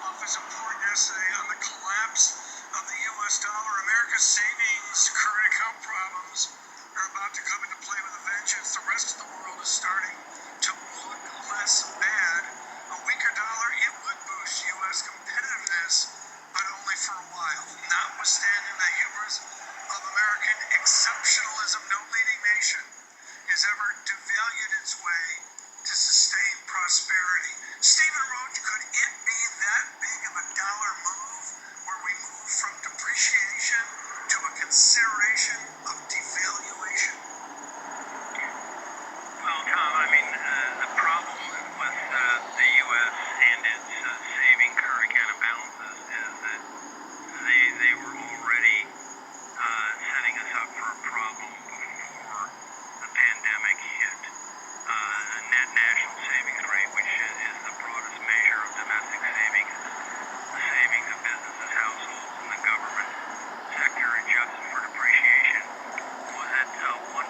Offense report yesterday on the collapse of the U.S. dollar. America's savings current account problems are about to come into play with a vengeance. The rest of the world is starting to look less bad. A weaker dollar, it would boost U.S. competitiveness, but only for a while. Notwithstanding the hubris of American exceptionalism, no leading nation has ever devalued its way to sustain prosperity. Stephen Roach, could it be that big of a dollar move where we move from depreciation to a consideration of devaluation? Well, Tom, I mean, the problem with the U.S. and its saving current account balances is that they were already setting us up for a problem before the pandemic hit. The net national savings rate, which is the broadest measure of domestic savings, the savings of businesses, households, and the government sector adjusted for depreciation, was at 1.4%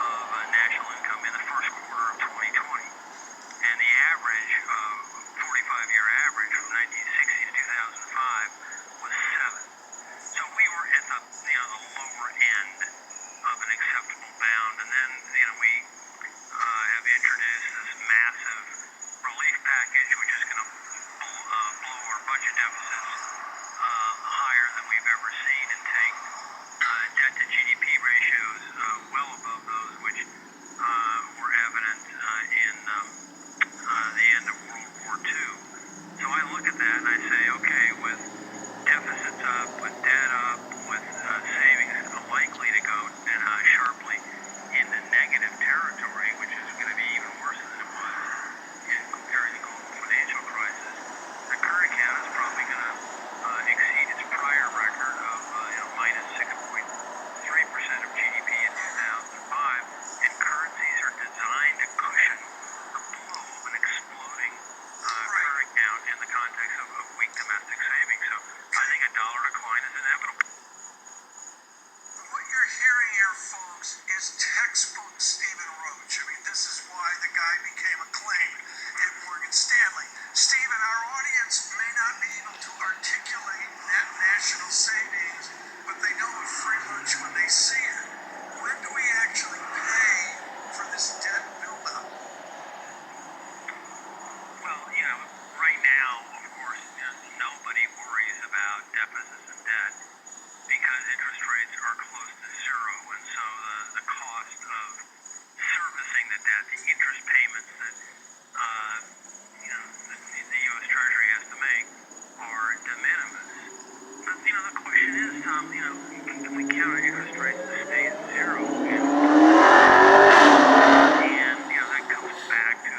of national income in the first quarter of 2020. And the average, 45-year average from 1960 to 2005 was 7. So we were at the lower end of an acceptable bound, and then we have introduced this massive relief package, which is going to blow our budget deficits higher than we've ever seen, and take debt to GDP ratios well above those which were evident in the end of World War II. So I look at that and I say, okay, with deficits up, with debt up, with savings likely to go sharply into negative territory, which is going to be even worse than it was during the global financial crisis, the current account is probably going to exceed its prior record of minus 6.3% of GDP in 2005, and currencies are designed to cushion the blow of an exploding current account in the context of weak domestic savings. So I think a dollar decline is inevitable. What you're hearing here, folks, is textbook Stephen Roach. I mean, this is why the guy became acclaimed at Morgan Stanley. Stephen, our audience may not be able to articulate net national savings, but they know a free lunch when they see it. When do we actually pay for this debt buildup? Well, right now, of course, nobody worries about deficits and debt because interest rates are close to zero, and so the cost of servicing the debt, the interest payments that the U.S. Treasury has to make, are de minimis. But the question is, Tom, can we count on interest rates to stay at zero? And that comes back to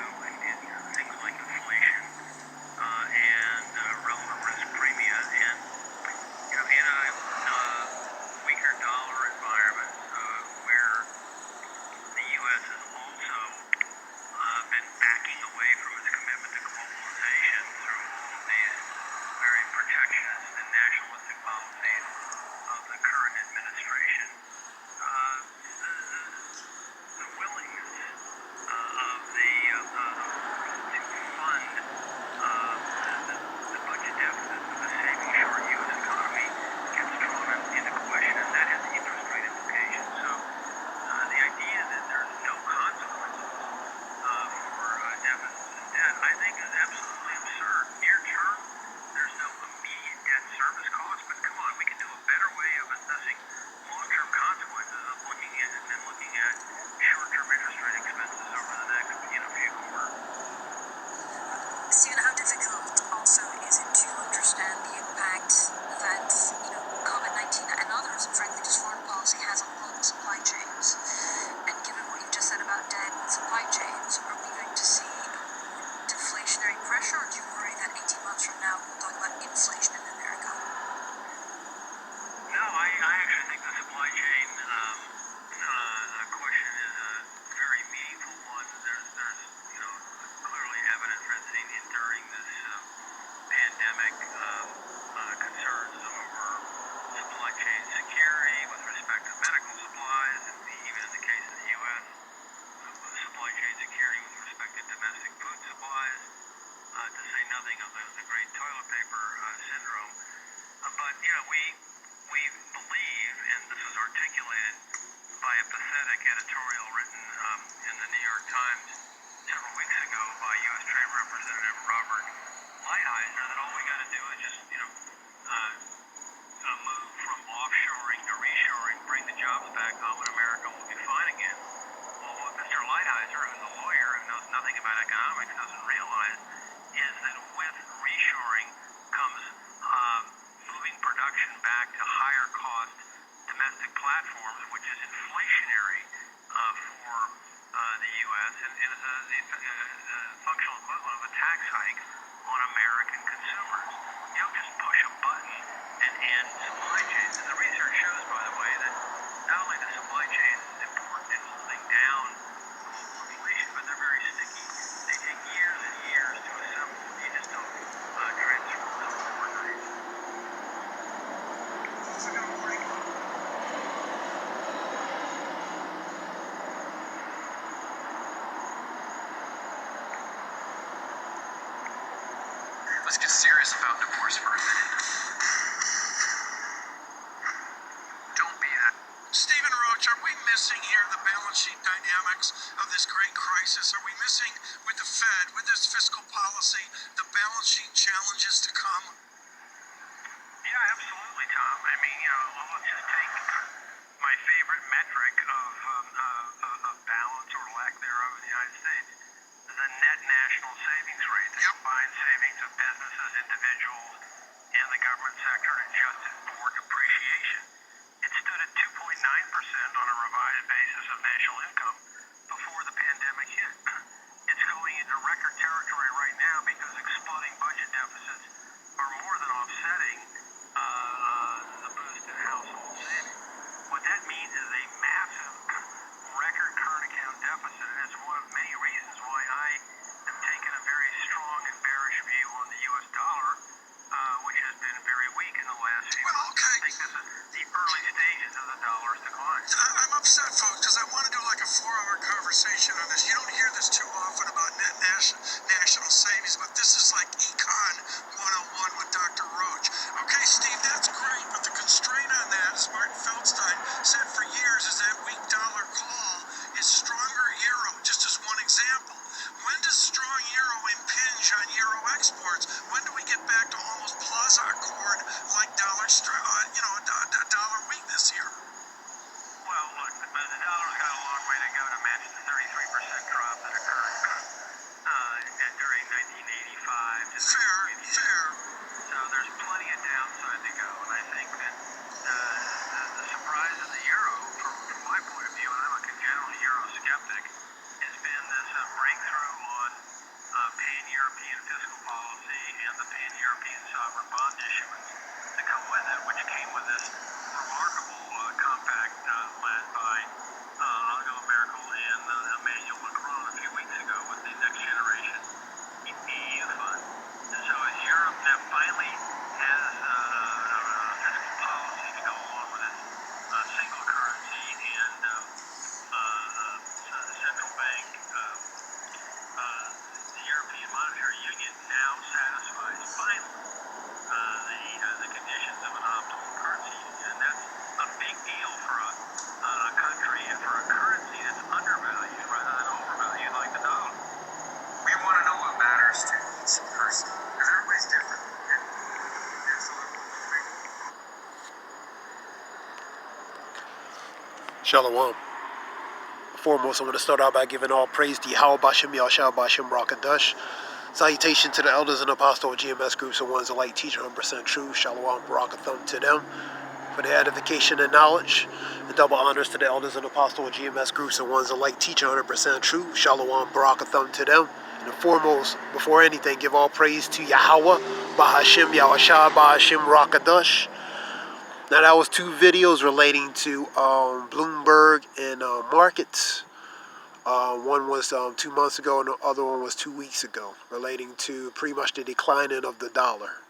things like inflation and relevant risk premia, and in a weaker dollar environment where the U.S. has also been backing away from its commitment to globalization through all of these very protectionist and nationalistic policies of the current administration. The willingness of the world to fund the budget deficits of a saving short U.S. economy gets drawn into question, and that has interest rate implications. So the idea that there's no consequences for deficits and debt, I think, is absolutely absurd. Near term, there's no immediate debt service cost, but come on, we can do a better way of assessing long-term consequences of looking at short-term interest rate expenses over the next few quarters. Stephen, how difficult also is it to understand the impact that COVID-19 and others, and frankly just foreign policy, has on global supply chains? And given what you've just said about debt and supply chains, are we going to see deflationary pressure we believe, and this was articulated by a pathetic editorial written in the New York Times several weeks ago by U.S. Trade Representative Robert Lighthizer, that all we got to do is just, move from offshoring to reshoring, bring the jobs back home, and America will be fine again. Well, what Mr. Lighthizer, who's a lawyer and knows nothing about economics, doesn't realize is that with reshoring comes moving production back to higher cost domestic platforms, which is inflationary for the U.S. and is a functional equivalent of a tax hike on American consumers. You don't just push a button and end supply chains. And the research shows, by the way, that not only the supply chain is important in holding down global inflation, but they're very sticky. They take years and years to assemble. You just don't transform them overnight. Let's get serious about divorce for a minute. Don't be that. Stephen Roach, are we missing here the balance sheet dynamics of this great crisis? Are we missing with the Fed, with this fiscal policy, the balance sheet challenges to come? Yeah, absolutely, Tom. I mean, let's just take my favorite metric of balance or lack thereof in the United States, the net national savings rate, the combined savings of businesses, individuals, and the government sector adjusted for depreciation. It stood at 2.9% on a revised basis of national income before the pandemic hit. It's going into record territory right now because exploding budget deficits are more than offsetting the boost in household savings. What that means is a massive record current account deficit, and it's one of many reasons why I have taken a very strong and bearish view on the U.S. dollar, which has been very weak in the last few months. I think this is the early stages of the dollar's decline. I'm upset, folks, because I want to do like a 4-hour conversation on this. You don't hear this too often about net national savings, but this is like Econ 101 with Dr. Roach. Okay, Steve, that's great, but the constraint on that, as Martin Feldstein said for years, is that weak dollar call is stronger euro, just as one example. When does strong euro impinge on euro exports? When do we get back to almost plaza accord like dollar weak this year? Well, look, the dollar's got a long way to go to match the 33% drop that occurred during 1985. Fair. So there's plenty of downside to go, and I think that the surprise of the euro, from my point of view, and I'm a general euro skeptic, has been this breakthrough on pan-European fiscal policy and the pan-European sovereign bond issuance to come with it, which came with this remarkable compact led by Angela Merkel and Emmanuel Macron a few weeks ago with the Next Generation EU fund. And so as Europe now finally has a fiscal policy to go along with its single currency and central bank, the European Monetary Union now satisfies finally the conditions of an optimal currency union, and that's a big deal for a country and for a currency that's undervalued rather than overvalued like the dollar. We want to know what matters to each person, because everybody's different. Shalom. Foremost, I want to start out by giving all praise to Yahweh Bashem Yahshua Bashem Rakadash. Salutation to the elders and apostles of GMS groups and ones alike teach 100% truth. Shalom Barakathum to them for their edification and knowledge. And double honors to the elders and apostles of GMS groups and ones alike teach 100% truth. Shalom Barakathum to them. And foremost, before anything, give all praise to Yahweh Bahashem Yahshua Bahashem Rakadash. Now that was 2 videos relating to Bloomberg and Markets. One was 2 months ago and the other one was 2 weeks ago, relating to pretty much the declining of the dollar.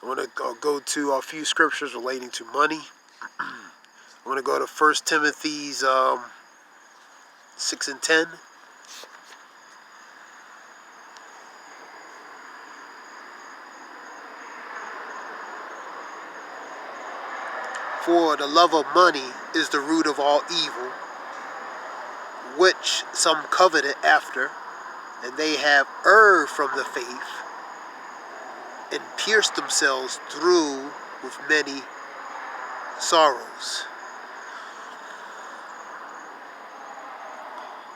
I want to go to a few scriptures relating to money. I want to go to 1 Timothy's 6 and 10. For the love of money is the root of all evil, which some coveted after, and they have erred from the faith, and pierced themselves through with many sorrows.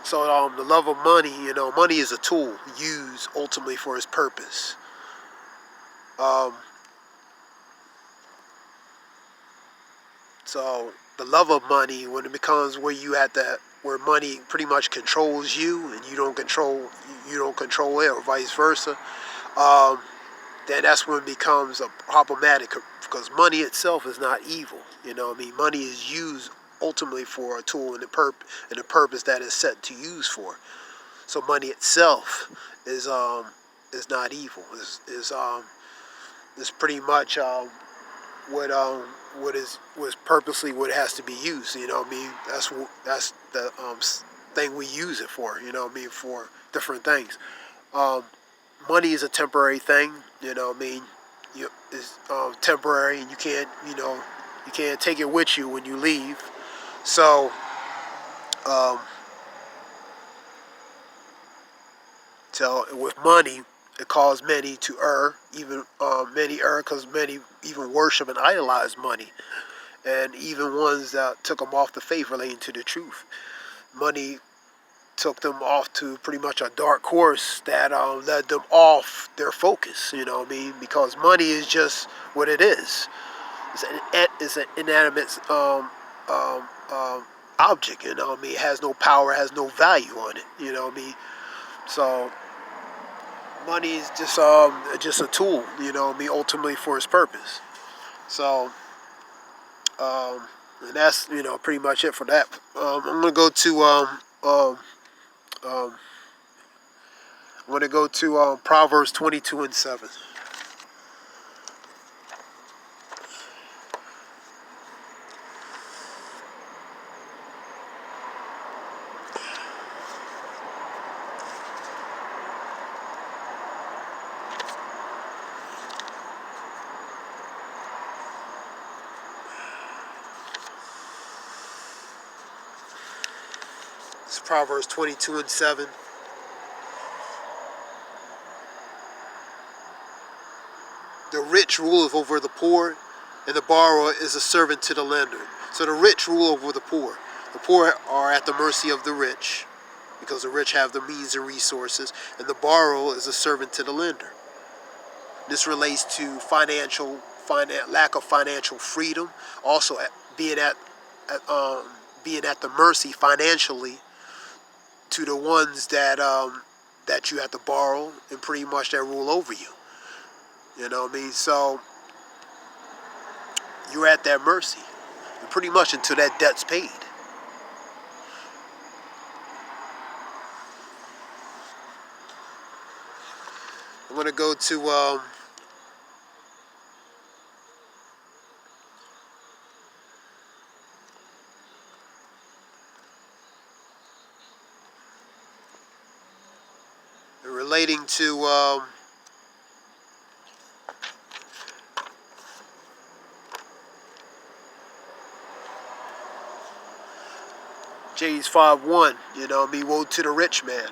So the love of money, money is a tool used ultimately for its purpose. So the love of money, when it becomes where money pretty much controls you and you don't control it, or vice versa, then that's when it becomes a problematic, because money itself is not evil. Money is used ultimately for a tool and the purpose that it's set to use for. So money itself is not evil. Is pretty much was purposely what it has to be used. That's the thing we use it for. For different things. Money is a temporary thing. It's temporary, and you can't take it with you when you leave. So with money, it caused many to err. Even many err because many even worship and idolize money, and even ones that took them off the faith relating to the truth. Money took them off to pretty much a dark course that led them off their focus. Because money is just what it is. It's an inanimate object. It has no power, has no value on it. So money is just a tool, ultimately for its purpose. So, and that's pretty much it for that. I'm gonna go to Proverbs 22:7. It's Proverbs 22:7. The rich ruleth over the poor, and the borrower is a servant to the lender. So the rich rule over the poor. The poor are at the mercy of the rich, because the rich have the means and resources, and the borrower is a servant to the lender. This relates to lack of financial freedom, also being at the mercy financially to the ones that you have to borrow and pretty much that rule over you. So you're at their mercy, and pretty much until that debt's paid. I'm going to go to relating to James 5:1. Woe to the rich man.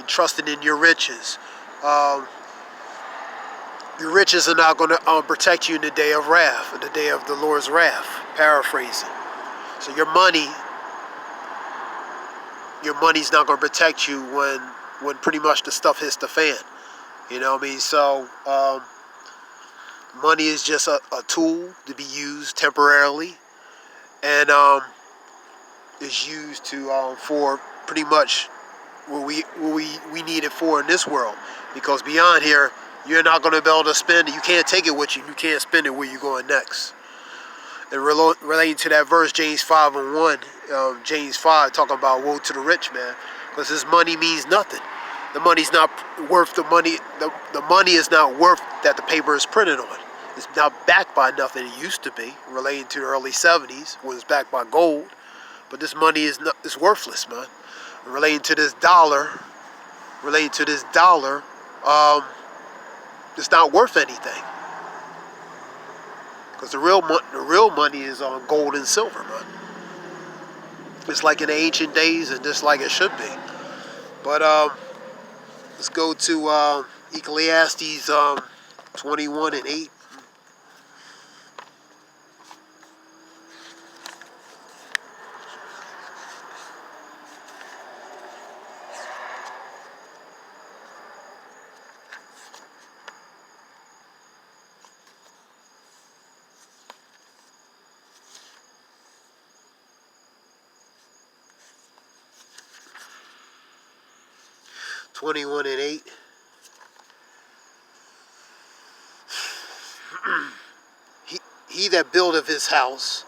Trusting in your riches. Your riches are not going to protect you in the day of wrath, in the day of the Lord's wrath. Paraphrasing. So your money's not going to protect you when pretty much the stuff hits the fan. So money is just a tool to be used temporarily, and is used to for pretty much what we need it for in this world. Because beyond here, you're not going to be able to spend it. You can't take it with you. You can't spend it where you're going next. And relating to that verse, James 5:1, James 5 talking about woe to the rich man, because his money means nothing. The money's not worth the money. The money is not worth that the paper is printed on. It's not backed by nothing. It used to be, relating to the early 70s, when it's backed by gold. But this money is worthless, man. Relating to this dollar, it's not worth anything. Because the real money is on gold and silver, man. It's like in the ancient days, and just like it should be. But let's go to Ecclesiastes 21:8. 21:8. He that buildeth his house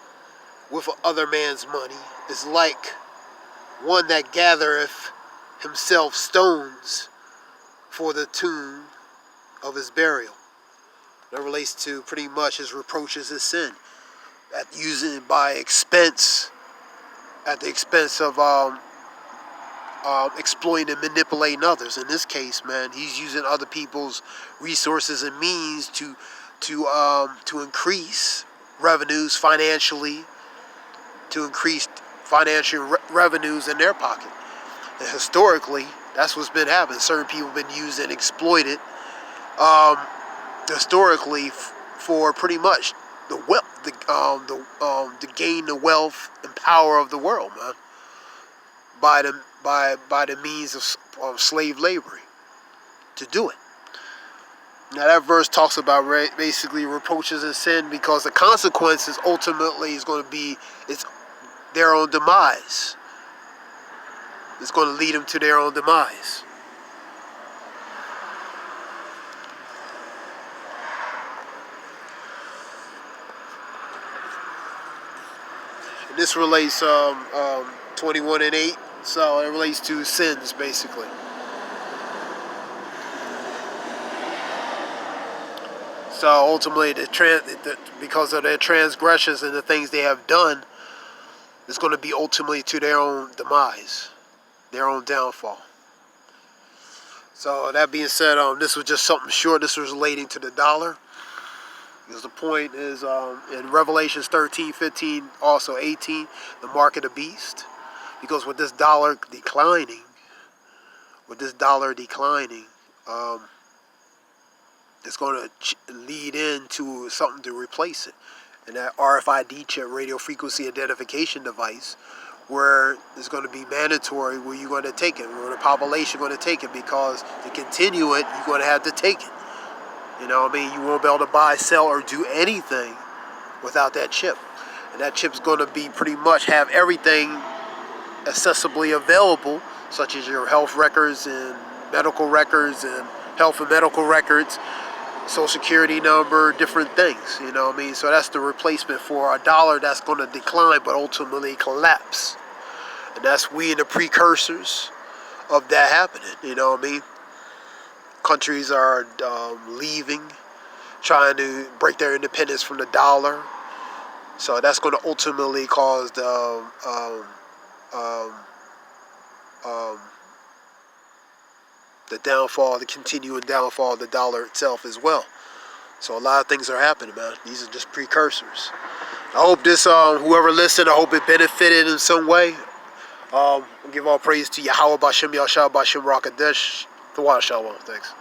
with other man's money is like one that gathereth himself stones for the tomb of his burial. That relates to pretty much his reproaches, his sin, at using it by expense, at the expense of exploiting and manipulating others. In this case, man, he's using other people's resources and means to increase revenues financially, to increase financial revenues in their pocket. And historically, that's what's been happening. Certain people have been used and exploited historically for pretty much the wealth, to gain the wealth and power of the world, man, by the means of slave labor, to do it. Now that verse talks about basically reproaches and sin, because the consequences ultimately is going to be their own demise. It's going to lead them to their own demise. And this relates 21:8, so it relates to sins basically. So ultimately, because of their transgressions and the things they have done, it's going to be ultimately to their own demise, their own downfall. So that being said, this was just something short. This was relating to the dollar. Because the point is, in Revelations 13:15, also 18, the mark of the beast. Because with this dollar declining, it's going to lead into something to replace it. And that RFID chip, radio frequency identification device, where it's going to be mandatory where you're going to take it, where the population is going to take it, because to continue it, you're going to have to take it. You know what I mean? You won't be able to buy, sell, or do anything without that chip. And that chip's going to be pretty much have everything accessibly available, such as your health records and medical records and health and medical records, social security number, different things, you know what I mean? So that's the replacement for a dollar that's going to decline but ultimately collapse. And that's we in the precursors of that happening, you know what I mean? Countries are leaving, trying to break their independence from the dollar. So that's going to ultimately cause the downfall, the continuing downfall of the dollar itself as well. So a lot of things are happening, man. These are just precursors. I hope this, whoever listened, I hope it benefited in some way. Give all praise to Yahweh Bashem Yahshua Bashem Rakadesh. The Water Shalom. Thanks.